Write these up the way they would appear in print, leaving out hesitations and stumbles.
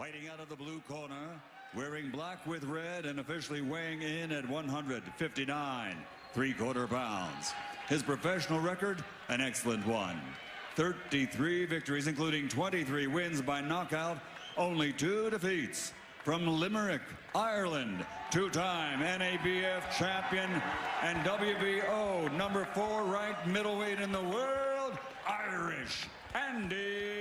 Fighting out of the blue corner, wearing black with red and officially weighing in at 159 3/4 pounds. His professional record, an excellent one. 33 victories, including 23 wins by knockout, only 2 defeats. From Limerick, Ireland, two-time NABF champion and WBO number 4 ranked middleweight in the world, Irish Andy.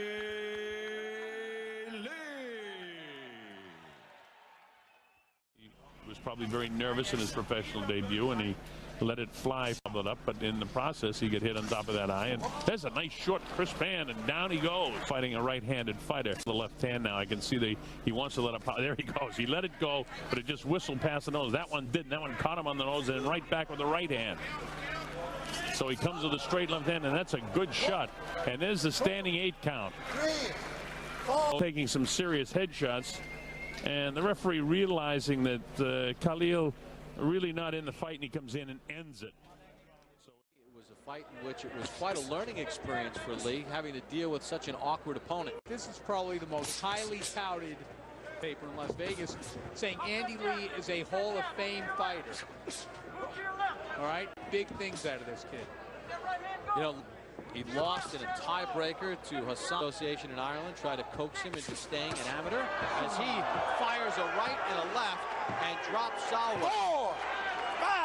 Was probably very nervous in his professional debut, and he let it fly, followed up, but in the process he got hit on top of that eye, and there's a nice short crisp hand, and down he goes, fighting a right-handed fighter. The left hand now, I can see he wants to let it, there he goes, he let it go, but it just whistled past the nose. That one didn't, that one caught him on the nose, and right back with the right hand. So he comes with a straight left hand, and that's a good shot, and there's the standing 8 count. Taking some serious headshots. And the referee realizing that Khalil really not in the fight, and he comes in and ends it. So it was a fight in which it was quite a learning experience for Lee, having to deal with such an awkward opponent. This is probably the most highly touted paper in Las Vegas, saying Andy Lee is a Hall of Fame fighter. All right, big things out of this kid. You know, he lost in a tiebreaker to Hassan Association in Ireland, tried to coax him into staying an amateur as he fires a right and a left and drops Salway.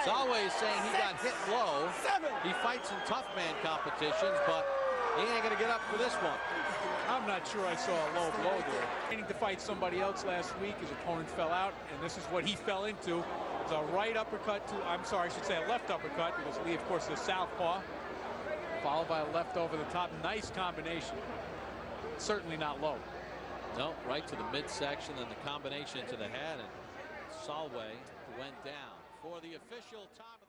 Salway is saying he got hit low. He fights in tough man competitions, but he ain't gonna get up for this one. I'm not sure I saw a low blow there. Training to fight somebody else last week, his opponent fell out, and this is what he fell into. It was a right uppercut to, I'm sorry, I should say a left uppercut, because Lee, of course, is southpaw. Followed by a left over the top. Nice combination. Certainly not low. No, right to the midsection and the combination into the head, and Salway went down for the official time of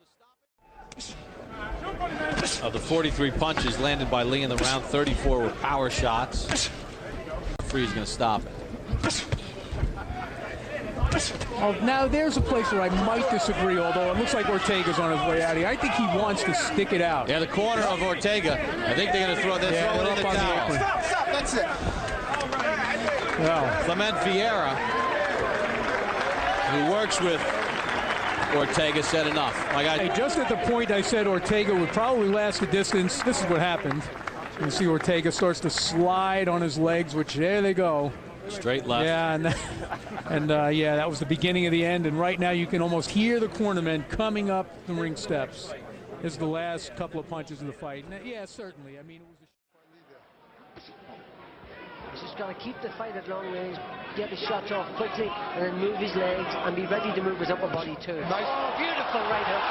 the stoppage. Of the 43 punches landed by Lee in the round, 34 were power shots. Free is going to stop it. Oh, now there's a place where I might disagree, although it looks like Ortega's on his way out here. I think he wants to stick it out. Yeah, the corner of Ortega. I think they're going to throw it in the towel. Stop, that's it. Well, Clement Vieira, who works with Ortega, said enough. Hey, just at the point I said Ortega would probably last the distance, this is what happened. You can see Ortega starts to slide on his legs, which there they go. Straight left. Yeah, yeah, that was the beginning of the end. And right now you can almost hear the cornermen coming up the ring steps. This is the last couple of punches of the fight. And, yeah, certainly. I mean, it was He's just got to keep the fight at long range, get the shots off quickly, and then move his legs and be ready to move his upper body too. Nice. Oh, beautiful right hook.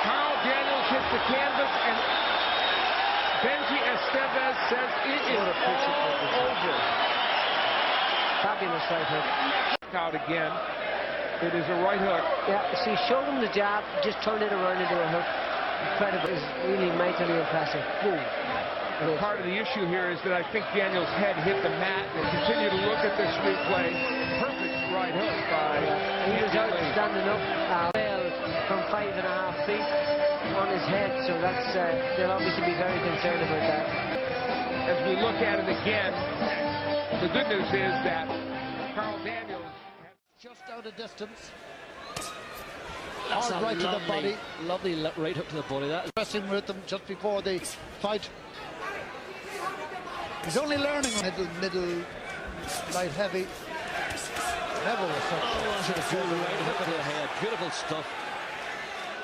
Carl Daniels hits the canvas, and Benji Estevez says it is all over. Fabulous right hook. Out again. It is a right hook. Yeah, see, showed him the jab, just turned it around into a hook. Incredible. It's really mightily impressive. And part of the issue here is that I think Daniels' head hit the mat. And continue to look at this replay. Perfect right hook by He was out standing up well from 5.5 feet on his head, so that's they'll obviously be very concerned about that. As we look at it again, the good news is that Carl Daniels Just out of distance. That's Hard right to the body. Lovely right hook to the body. That. Wrestling with them just before the fight. He's only learning middle, light heavy. Never was such Should have thrown the right hook to the head. Beautiful stuff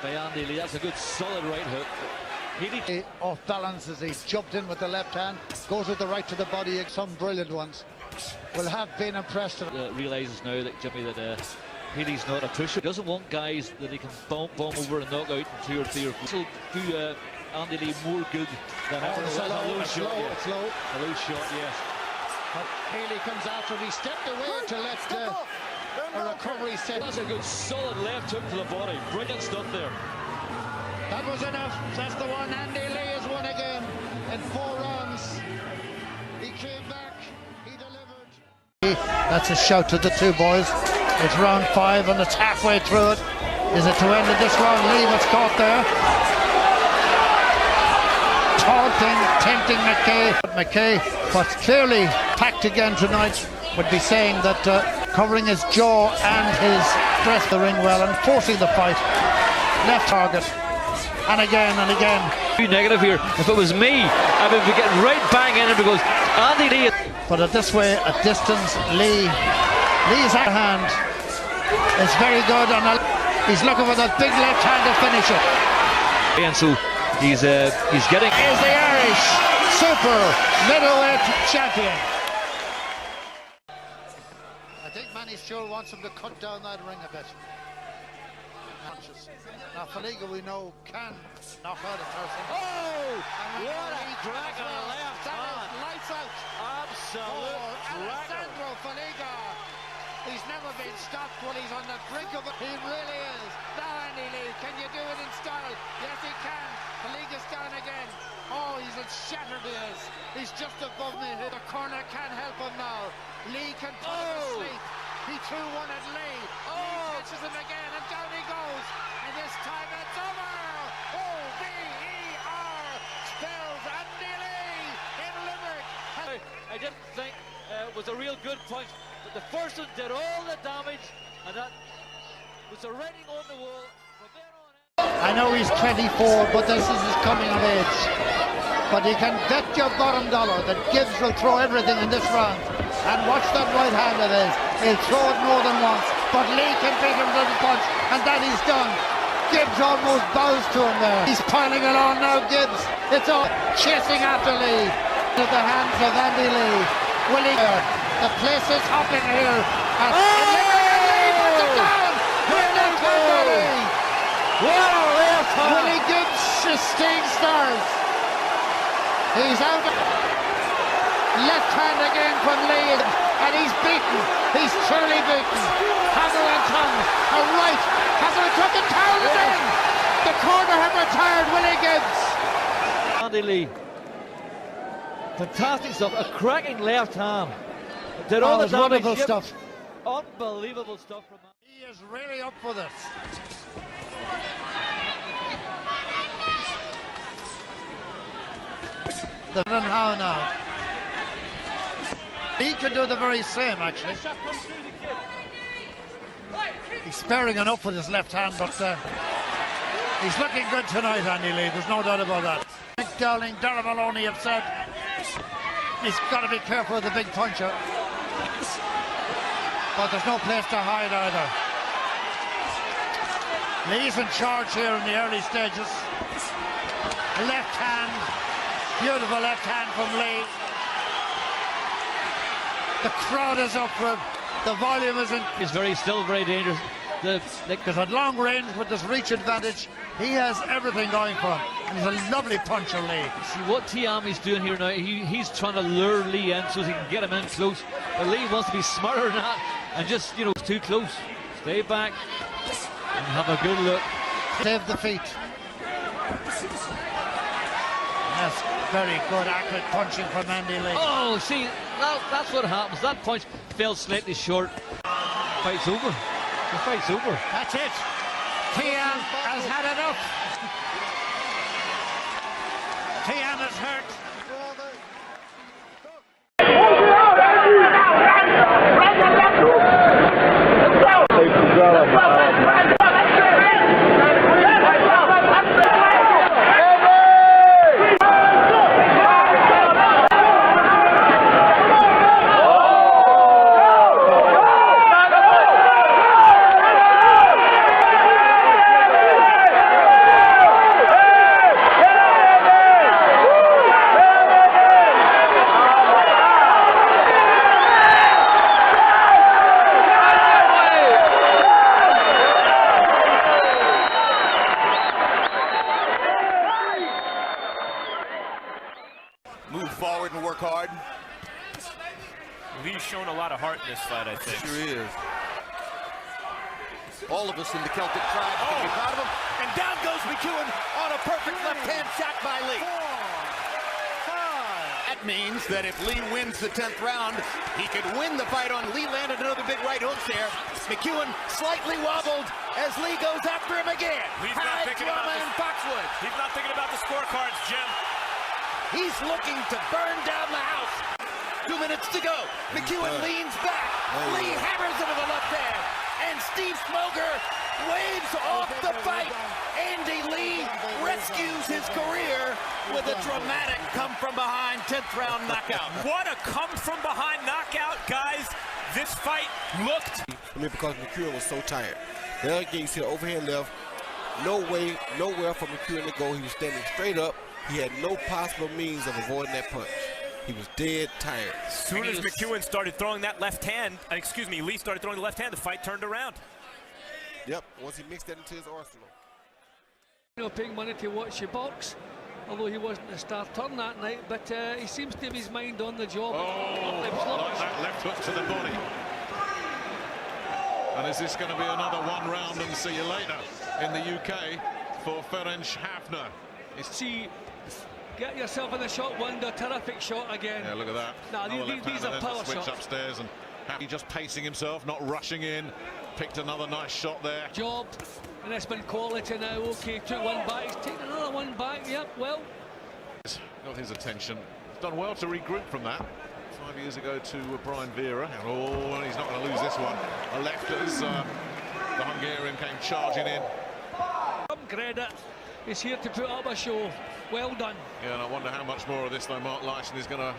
by Andy Lee. That's a good solid right hook. He off balance as he jumped in with the left hand, goes with the right to the body. Some brilliant ones. Will have been impressed. Realizes now that Jimmy that Healy's not a pusher. He doesn't want guys that he can bomb over and knock out in 2 or 3 or 4. This will do Andy Lee more good than ever. It's low. A low shot, yes. But Healy comes after him. He stepped away to let a recovery set. That's a good solid left hook to the body. Brilliant stuff there. That was enough. That's the one. Andy Lee has won again in 4 rounds. He came back. He delivered. That's a shout to the two boys. It's round 5 and it's halfway through it. Is it to end of this round? Lee was caught there. taunting, tempting McKay. McKay, what's clearly packed again tonight, would be saying that covering his jaw and his breast the ring well and forcing the fight. Left target. And again and again. Too negative here. If it was me, I would be getting right bang in it because Andy Lee. But at this way, at distance, Lee's hand is very good, and he's looking for that big left hand to finish it. And so he's getting. Is the Irish super middleweight champion. I think Manny Stewart wants him to cut down that ring a bit. Now Faliga, we know, can knock out a person. Oh! What a crack on the left hand! Lights out! Absolute Alessandro Faliga! He's never been stopped when he's on the brink of it. He really is. Now Andy Lee, can you do it in style? Yes, he can. Faliga's down again. Oh, he's shattered, he is. He's just above me here. The corner can't help him now. Lee can put him to sleep. He 2-1 at Lee. Lee catches him again, and down he goes. And this time it's over. O-V-E-R spells Andy Lee in Limerick. I didn't think it was a real good punch, but the first one did all the damage, and that was the writing on the wall. From then on. I know he's 24, but this is his coming of age. But he can bet your bottom dollar that Gibbs will throw everything in this round. And watch that right hand of his. He'll throw it more than once. But Lee can beat him to the punch, and that he's done. Gibbs almost bows to him there. He's piling it on now, Gibbs. It's all chasing after Lee. To the hands of Andy Lee. Will he? The place is hopping here. And Lee puts it down. Willie Gibbs sustained stars. He's out. Left hand again from Lee, and he's beaten. He's truly beaten. Hammer and tongue. A right. Hasn't it took it down again. The corner have retired Willie Gibbs. Andy Lee. Fantastic stuff. A cracking left hand. Did all the damage. Wonderful stuff. Unbelievable stuff from him. He is really up for this. The how now. He can do the very same, actually. He's sparing enough with his left hand, but he's looking good tonight, Andy Lee. There's no doubt about that. Mick Dowling, Dara Maloney have said he's got to be careful with the big puncher. But there's no place to hide either. Lee's in charge here in the early stages. Left hand, beautiful left hand from Lee. The crowd is up for it. The volume is in. He's still very dangerous. Because at long range with this reach advantage, he has everything going for him. And he's a lovely puncher, Lee. See what Tiami's doing here now. He's trying to lure Lee in so he can get him in close. But Lee wants to be smarter than that and just, too close. Stay back and have a good look. Save the feet. That's very good, accurate punching from Andy Lee. Oh, see, that's what happens. That punch fell slightly short. Fight's over. The fight's over. That's it. Tiam has had enough. Tiam is hurt. Move forward and work hard. Lee's shown a lot of heart in this fight, I think. Sure is. All of us in the Celtic tribe can be proud of him. And down goes McEwen on a perfect left-hand shot by Lee. That means that if Lee wins the 10th round, he could win the fight on. Lee landed another big right hook there. McEwen slightly wobbled as Lee goes after him again. He's not thinking about in Foxwood. He's not thinking about the scorecards, Jim. He's looking to burn down the house. 2 minutes to go. McEwen leans back. Lee hammers into the left hand. And Steve Smoger waves off the fight. Andy Lee rescues his career with a dramatic come-from-behind 10th round knockout. What a come-from-behind knockout, guys. This fight looked... Because McEwen was so tired. The other game, you see the overhand left. No way, nowhere for McEwen to go. He was standing straight up. He had no possible means of avoiding that punch. He was dead tired. As soon as McEwen started throwing that left hand, Lee started throwing the left hand, the fight turned around. Yep, once he mixed that into his arsenal. You know, paying money to watch you box, although he wasn't a star turn that night, but he seems to have his mind on the job. Oh, like that left hook to the body. And is this going to be another one round and see you later in the UK for Ferenc Hafner? See, get yourself in the shot window, terrific shot again. Yeah, look at that. Now, these are power switch shots. Upstairs and Happy just pacing himself, not rushing in. Picked another nice shot there. Job, and it's been quality now. Okay, took one back, he's taking another one back. Yep, well. Got his attention. He's done well to regroup from that. 5 years ago to Brian Vera. And he's not going to lose this one. A left as the Hungarian came charging in. Some credit. He's here to put up a show. Well done. Yeah, and I wonder how much more of this though Mark Lyson is going to...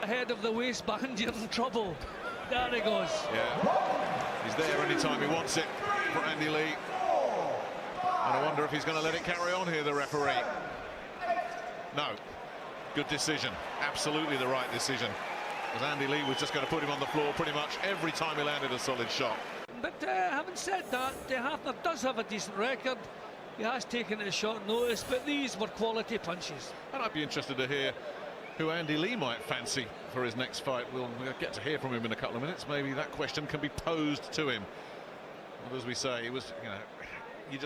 Ahead of the waistband, you're in trouble. There he goes. Yeah, he's there anytime he wants it for Andy Lee. And I wonder if he's going to let it carry on here, the referee. No. Good decision. Absolutely the right decision. Because Andy Lee was just going to put him on the floor pretty much every time he landed a solid shot. But having said that, Hafner does have a decent record. He has taken it a short notice, but these were quality punches. And I'd be interested to hear who Andy Lee might fancy for his next fight. We'll get to hear from him in a couple of minutes. Maybe that question can be posed to him. But as we say, it was, you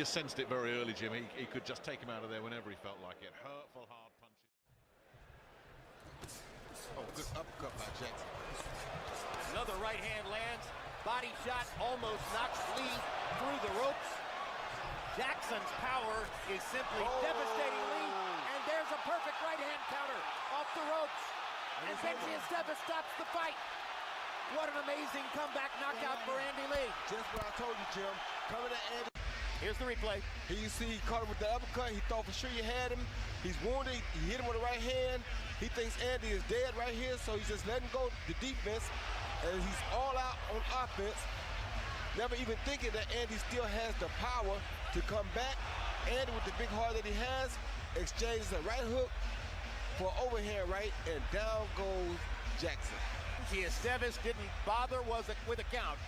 sensed it very early, Jim. He could just take him out of there whenever he felt like it. Hurtful, hard punches. Oh, good uppercut by Jackson. Another right hand lands. Body shot almost knocks Lee through the ropes. Jackson's power is simply devastating Lee. And there's a perfect right hand counter off the ropes. And Benji Estevez stops the fight. What an amazing comeback knockout for Andy Lee. Just what I told you, Jim. Coming at Andy. Here's the replay. He caught him with the uppercut. He thought for sure you had him. He's wounded. He hit him with the right hand. He thinks Andy is dead right here, so he's just letting go the defense. And he's all out on offense. Never even thinking that Andy still has the power to come back. Andy, with the big heart that he has, exchanges a right hook for overhand right, and down goes Jackson. Estevez didn't bother with a count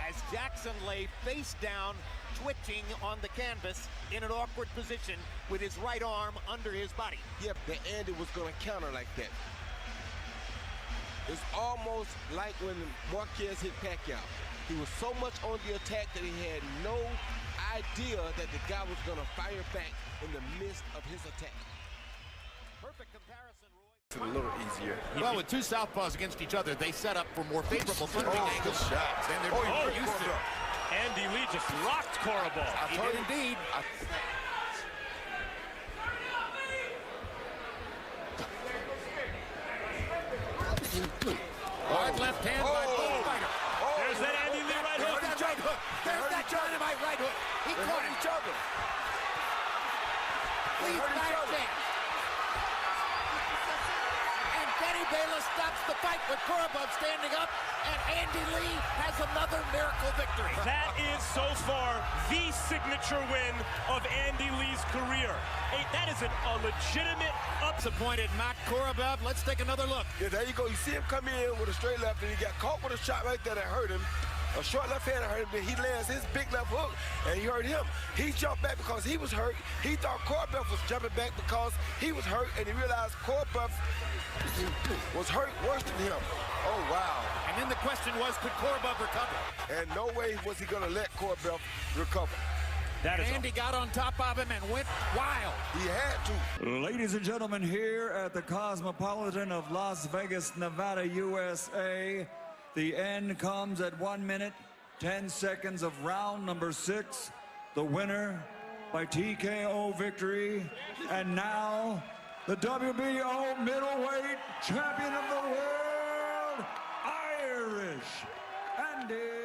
as Jackson lay face down, twitching on the canvas in an awkward position with his right arm under his body. Yep, that Andy was going to counter like that. It's almost like when Marquez hit Pacquiao. He was so much on the attack that he had no idea that the guy was going to fire back in the midst of his attack. Perfect comparison, Roy. It's a little easier. Well, with two southpaws against each other, they set up for more favorable punching angles than they're used to. Andy Lee just rocked Korobov. He did indeed. Hard left hand by both fighter. There's that Andy Lee right hook. There's that right hook. There's that dynamite right hook. He caught each other. Lee's got a chance. And Benny Bayless stops the fight with Korobov standing up, and Andy Lee has another miracle victory. That is so far the signature win of Andy Lee's career. That is a legitimate Disappointed Matt Korobov. Let's take another look. Yeah, there you go. You see him come in with a straight left, and he got caught with a shot right there that hurt him. A short left hand hurt him, then he lands his big left hook, and he hurt him. He jumped back because he was hurt. He thought Korobov was jumping back because he was hurt, and he realized Korobov was hurt worse than him. Oh, wow. And then the question was, could Korobov recover? And no way was he going to let Korobov recover. Andy got on top of him and went wild. He had to. Ladies and gentlemen, here at the Cosmopolitan of Las Vegas, Nevada, USA, the end comes at 1 minute, 10 seconds of round number 6. The winner by TKO victory. And now the WBO middleweight champion of the world, Irish Andy